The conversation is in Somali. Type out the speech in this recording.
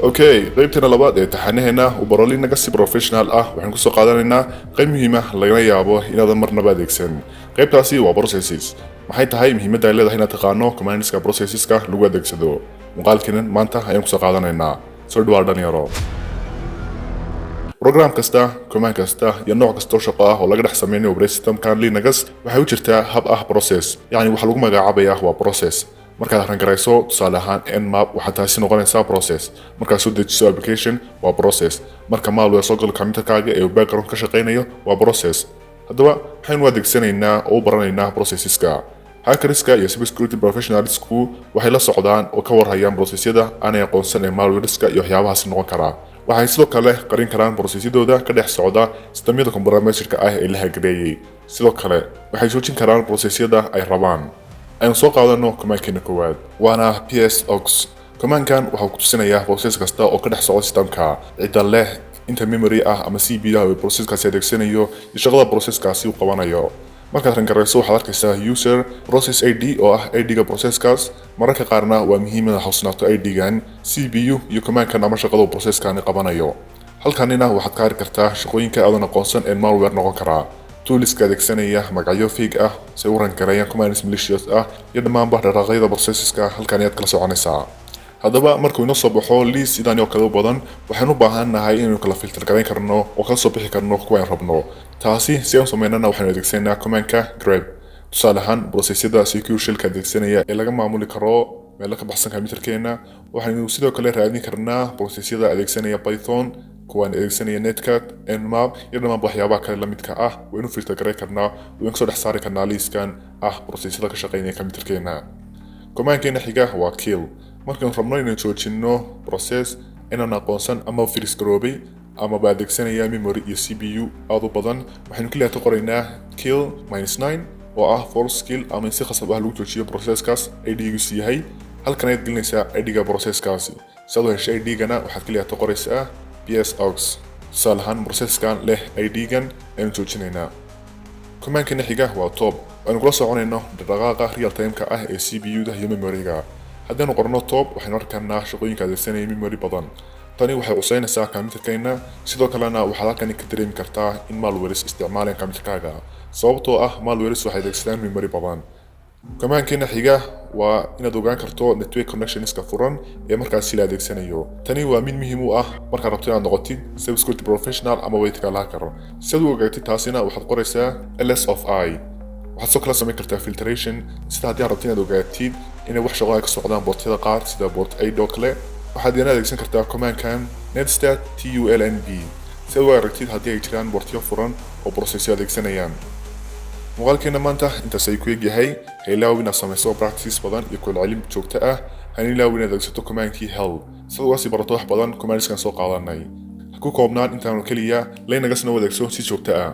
Okay, qaybtana labaad ee taxanahena u Baro naga si professional ah waxaan ku soo qaadanaynaa qayb muhim ah lagana yaabo inaad marnaba adeegsan. Qaybtasi waa processes. Maxay tahay muhimada ay leedahay inaad taqano commands-ka processes-ka lagu adeegsado. Muqalkenan manta ayaynu ku soo qaadanaynaa. Soo dhawaad dhalinyaro. Program kasta, command kasta, iyo nooc kasta oo shaqo ah oo laga dhex sameeyo operating system-kan Linux waxay u jirtaa hab ah process. Yacni waxa lagu magacaabayaa waa process. markaad rangarayso tusaale ahaan nmap waxa taasi noqonaysaa process markaad soo dejiso application waa process marka malware soo galo computerkaaga ee background ka shaqeynayo waa process haddaba waxaynu adeegsanaynaa oo baranaynaa processes-ka hackerska iyo cybersecurity professionalsku waxay la socdaan oo ka warhayaan processyada aanay aqoonsan ee malware-ska iyo waxyaabahaas noqon kara waxay sidoo kale qarin karaan processyadooda ka dhex socda sistemyada computer ah ee la hagareeyay sidoo kale waxay joojin karaan processyada ay rabaan aynu soo qaadano command-keena koowaad waana ps-ox command-kan waxa uu ku tusinayaa process kasta oo ka dhex socda systemka cidda leh inta memory ah ama cpu ah ee process-kaasi adeegsanayo iyo shaqada process-kaasi uu qabanayo markaad rangarayso waxaad arkaysaa user process id oo ah id-ga process-kaas mararka qaarna waa muhiimada xusnaato id-gan cpu iyo command-kan ama shaqada process-kaani qabanayo halkanina waxaad ka arki kartaa shaqooyinka aadan aqoonsan ee malware noqon karaa tooliska adeegsanaya magacyo fake ah si uu rangareeyaan commands malicious ah iyo dhammaanba dhaqaaqyada processes-ka halkan ayaad kala soconaysaa haddaba markuu inoo soo baxo list sidaan oo kale badan waxaan u baahannahay inaynu kala filter gareyn karno oo kala soo bixi karno kuwa aan rabno taasi si aan sameynana waxaanu adeegsanaynaa command-ka grep tusaale ahaan processyada secure shell-ka adeegsanaya ee laga maamuli karo meel ka baxsan computerkeena waxaynu sidoo kale raadin karnaa processyada adeegsanaya python kuwaan adeegsanaya netcat nmap iyo dhammaan waxyaabaha kale la midka ah waynu filter gareyn karnaa waynu soo dhex saari karnaa listkan ah processyada ka shaqeynaya computerkeena command-keena xiga waa kill markaan rabno inaan joojino process inaan aqoonsan ama firis garoobay ama ba adeegsanaya memory iyo cpu aad u badan waxaynu kaliya qoraynaa kill -9 oo ah false kill ama si khasab ah lagu joojiyo process-kaas id-giisu yahay halkan ayaad gelinaysaa id-ga process-kaasi sidoo heshay id-gana waxaad kaliya qoraysaa ps-ox salahan process-kan leh id-gan aynu joojinaynaa command-keena xiga waa top aynu kula soconayno dhaqaaqa real time-ka ah ee cpu-da iyo memory-ga haddaynu qorno top waxaynu arkaynaa shaqooyinka adeegsanaya memory badan tani waxay cusaynaysaa computerkeena sidoo kalena waxaad halkan ka dareemi kartaa in malwares isticmaalaan computerkaaga sababtoo ah malwares waxay adeegsadaan memory badan command-keena xiga waa inaad ogaan karto network connections-ka furan ee markaasi la adeegsanayo tani waa mid muhiim u ah markaad rabto inaad noqotid cybersecurity professional ama ethical hacker si aad u ogaatid taasina waxaad qoraysaa ls of I waxaad soo kala samayn kartaa filtration sida haddii aad rabto inaad ogaatid inay wax shaqo ay ka socdaan boortyada qaar sida boort aid oo kale waxaad iyana adeegsan kartaa command-kan netstat tulnb si aad u aragtid haddii ay jiraan boortyo furan oo processyo adeegsanayaan muqalkeena maanta intaas ay ku egyahay ha ilaawin inaad samayso practice badan iyo kulcelin joogto ah ha ilaawin inaad adeegsato command-kii help si aad uga sii barato wax badan commands-kan soo qaadanay ha ku koobnaan intaanu keliya Linux-na adeegso si joogto ah